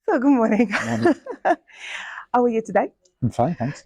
So, good morning. Morning. How are you today? I'm fine, thanks.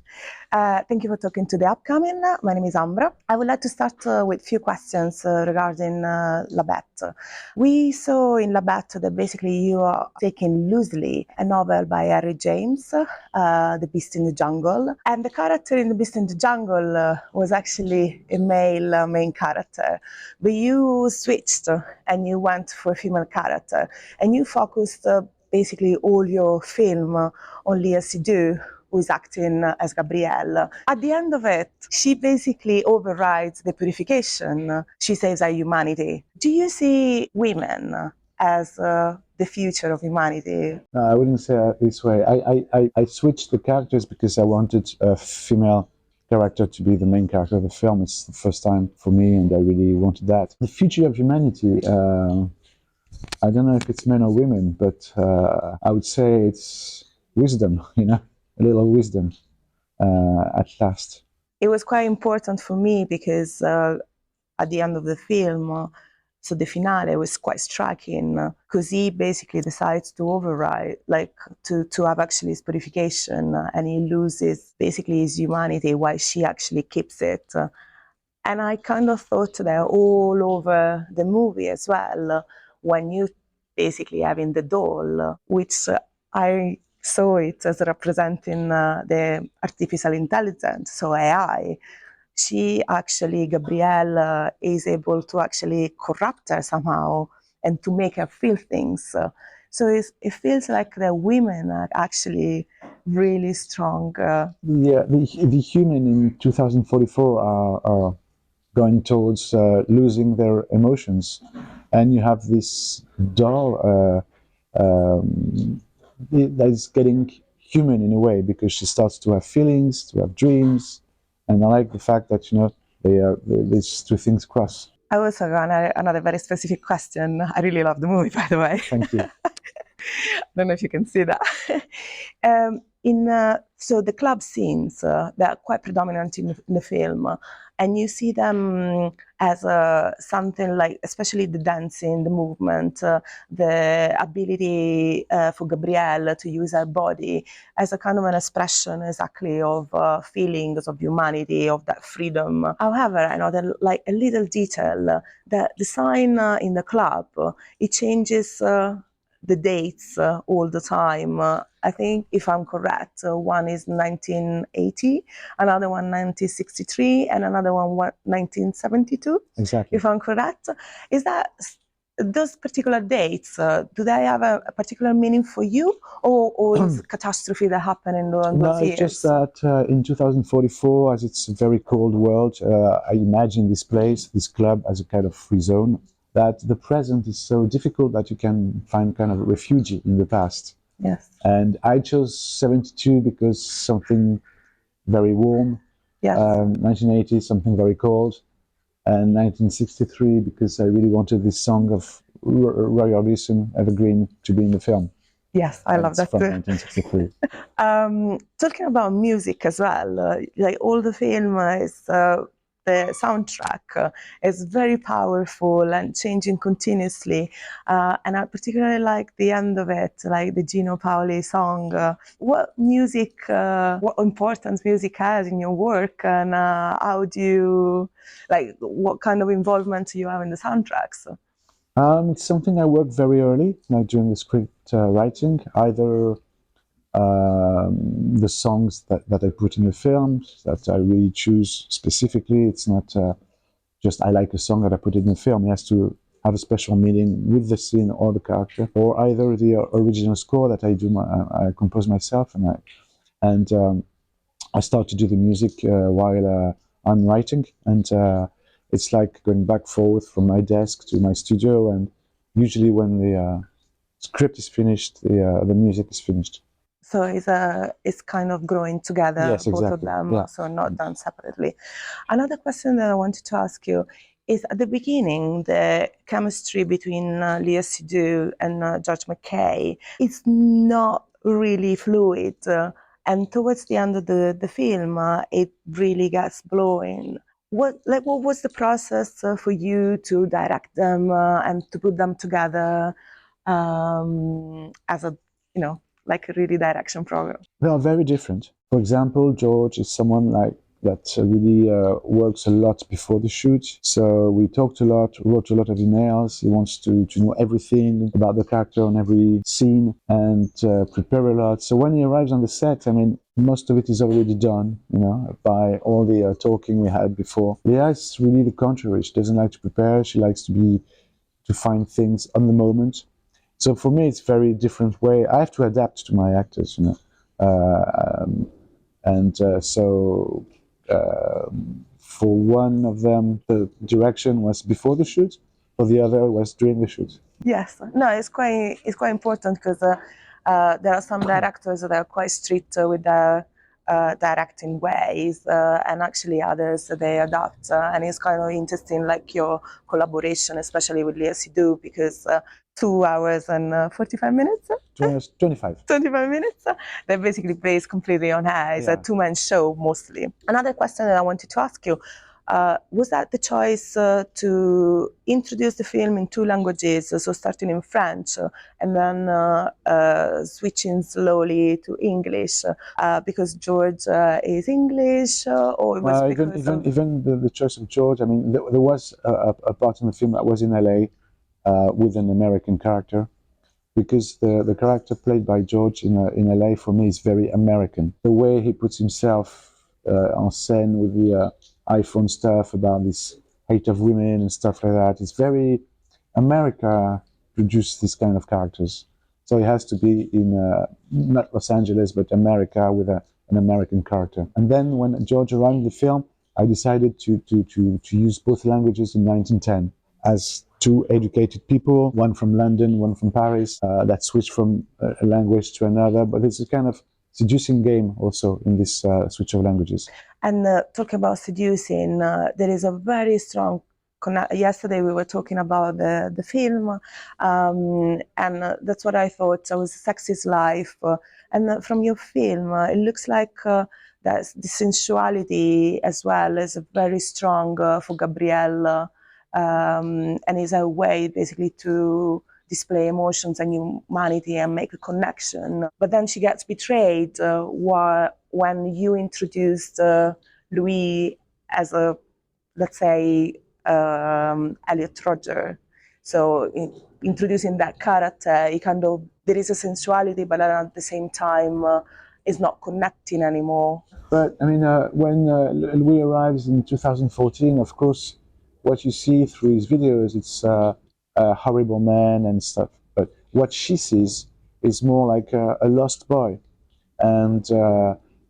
Thank you for talking to the upcoming. My name is Ambra. I would like to start with a few questions regarding La Bête. We saw in La Bête that basically you are taking loosely a novel by Harry James, The Beast in the Jungle. And the character in The Beast in the Jungle was actually a male main character. But you switched and you went for a female character. And you focused basically all your film on Léa Seydoux, who is acting as Gabrielle. At the end of it, she basically overrides the purification. She saves our humanity. Do you see women as the future of humanity? No, I wouldn't say it this way. I switched the characters because I wanted a female character to be the main character of the film. It's the first time for me, and I really wanted that. The future of humanity, I don't know if it's men or women, but I would say it's wisdom, a little wisdom at last. It was quite important for me because at the end of the film, so the finale was quite striking because he basically decides to override, like to have actually his purification, and he loses basically his humanity while she actually keeps it. And I kind of thought that all over the movie as well, when you basically having the doll, which I saw it as representing the artificial intelligence, so AI. She actually, Gabrielle, is able to actually corrupt her somehow and to make her feel things. So it feels like the women are actually really strong. Yeah, the human in 2044 are going towards losing their emotions, and you have this doll that is getting human in a way because she starts to have feelings, to have dreams, and I like the fact that these two things cross. I also got another very specific question. I really love the movie, by the way. Thank you. I don't know if you can see that. So the club scenes, they're quite predominant in the film, and you see them as something like, especially the dancing, the movement, the ability for Gabrielle to use her body as a kind of an expression exactly of feelings of humanity, of that freedom. However, I know that like a little detail, the sign in the club, it changes the dates all the time. I think, if I'm correct, one is 1980, another one 1963, and another one 1972. Exactly. If I'm correct, is that those particular dates? Do they have a particular meaning for you, or is catastrophe that happened in those No, years? it's just that in 2044, as it's a very cold world, I imagine this place, this club, as a kind of free zone. That the present is so difficult that you can find kind of a refuge in the past. Yes. And I chose 72 because something very warm. Yes. 1980, something very cold. And 1963 because I really wanted this song of Roy Orbison, Evergreen, to be in the film. Yes, I love that from too. 1963. Talking about music as well, like all the film is the soundtrack is very powerful and changing continuously, and I particularly like the end of it, like the Gino Paoli song. What importance music has in your work, and how do you, like, what kind of involvement do you have in the soundtracks? It's something I worked very early, like during the script writing, either the songs that I put in the film, that I really choose specifically. It's not just I like a song that I put in the film. It has to have a special meaning with the scene or the character, or either the original score that I do. I compose myself, and I start to do the music while I'm writing, and it's like going back forth from my desk to my studio, and usually when the script is finished, the music is finished. So it's kind of growing together, Yes, both of exactly. them, Yeah. so not done separately. Another question that I wanted to ask you is, at the beginning, the chemistry between Léa Seydoux and George McKay is not really fluid, and towards the end of the film, it really gets blowing. What was the process for you to direct them and to put them together as a like a really direction program? They are very different. For example, George is someone like that really works a lot before the shoot. So we talked a lot, wrote a lot of emails. He wants to know everything about the character on every scene and prepare a lot. So when he arrives on the set, I mean, most of it is already done, by all the talking we had before. Leah is really the contrary. She doesn't like to prepare. She likes to find things on the moment. So for me, it's a very different way. I have to adapt to my actors, so for one of them, the direction was before the shoot, for the other was during the shoot. Yes, no, it's quite important because there are some directors that are quite strict with their directing ways, and actually others they adapt, and it's kind of interesting, like your collaboration, especially with Lea Seydoux, because 2 hours and 45 minutes. 25. 25 minutes that basically based completely on her. It's a two-man show mostly. Another question that I wanted to ask you, was that the choice to introduce the film in 2 languages, so starting in French and then switching slowly to English, because George is English, or it was because even the choice of George, I mean, there was a part in the film that was in LA with an American character, because the character played by George in LA for me is very American. The way he puts himself on scène with the iPhone stuff about this hate of women and stuff like that, it's very America produced these kind of characters. So it has to be in not Los Angeles, but America with an American character. And then when George arrived in the film, I decided to use both languages in 1910 as 2 educated people, one from London, one from Paris, that switch from a language to another. But it's a kind of seducing game also in this switch of languages. And talking about seducing, there is a very strong yesterday we were talking about the film, and that's what I thought. It was Sexy's Life, and from your film, it looks like that the sensuality as well is very strong for Gabrielle, and is a way basically to display emotions and humanity and make a connection. But then she gets betrayed when you introduced Louis as a, let's say, Elliot Rodger. So introducing that character, there is a sensuality, but at the same time, it's not connecting anymore. But I mean, when Louis arrives in 2014, of course, what you see through his videos, it's a horrible man and stuff. But what she sees is more like a lost boy, and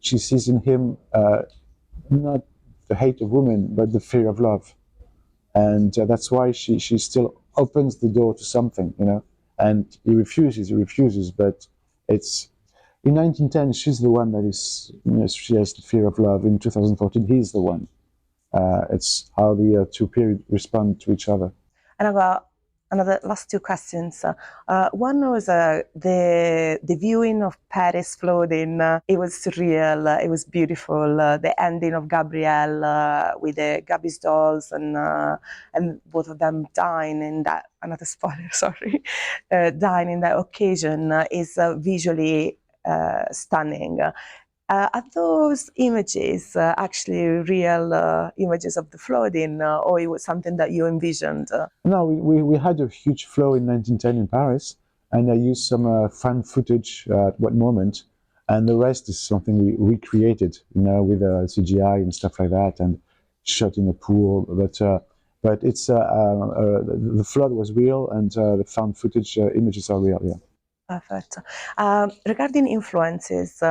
she sees in him not the hate of women, but the fear of love, and that's why she still opens the door to something, And he refuses, but it's. In 1910, she's the one that is, she has the fear of love. In 2014, he's the one. It's how the 2 periods respond to each other. And I've got another last 2 questions. One was the viewing of Paris flooding. It was surreal. It was beautiful. The ending of Gabrielle with the Gabby's dolls and both of them dying in that. Another spoiler, sorry. Dying in that occasion is visually stunning. Are those images actually real images of the flooding, or it was something that you envisioned? No, we had a huge flow in 1910 in Paris, and I used some fan footage at one moment, and the rest is something we recreated, with CGI and stuff like that, and shot in a pool. But it's the flood was real, and the fan footage images are real. Yeah. Perfect. Regarding influences,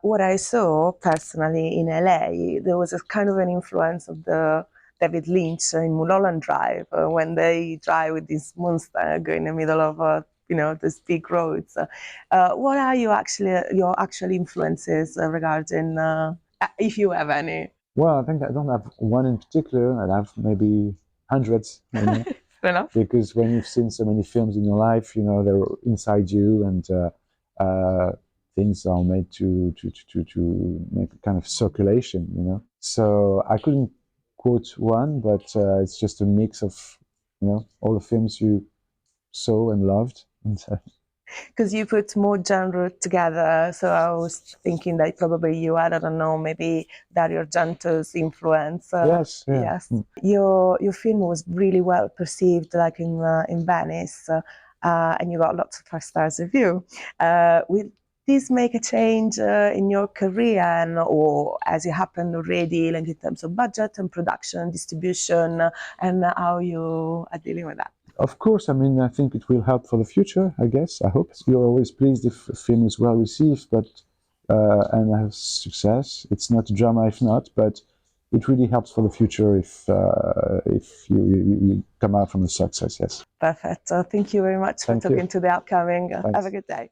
what I saw personally in LA, there was a kind of an influence of the David Lynch in Mulholland Drive, when they drive with this monster going in the middle of these big roads. What are your actual influences regarding, if you have any? Well, I think I don't have one in particular. I have maybe hundreds. Fair enough. Because when you've seen so many films in your life, they're inside you, and things are made to make a kind of circulation, So I couldn't quote one, but it's just a mix of, all the films you saw and loved. because you put more genre together. So I was thinking that probably you had, I don't know, maybe Dario Argento's influence. Yes, yeah. Yes. Your film was really well perceived, like in Venice, and you got lots of 5 stars review. Will this make a change in your career, or as it happened already, like in terms of budget and production, distribution, and how you are dealing with that? Of course, I mean, I think it will help for the future, I guess. I hope. You're always pleased if a film is well received, but and has success. It's not drama if not, but it really helps for the future if you come out from a success, yes. Perfect. Thank you very much for Thank you. talking to the upcoming. Have Thanks. a good day.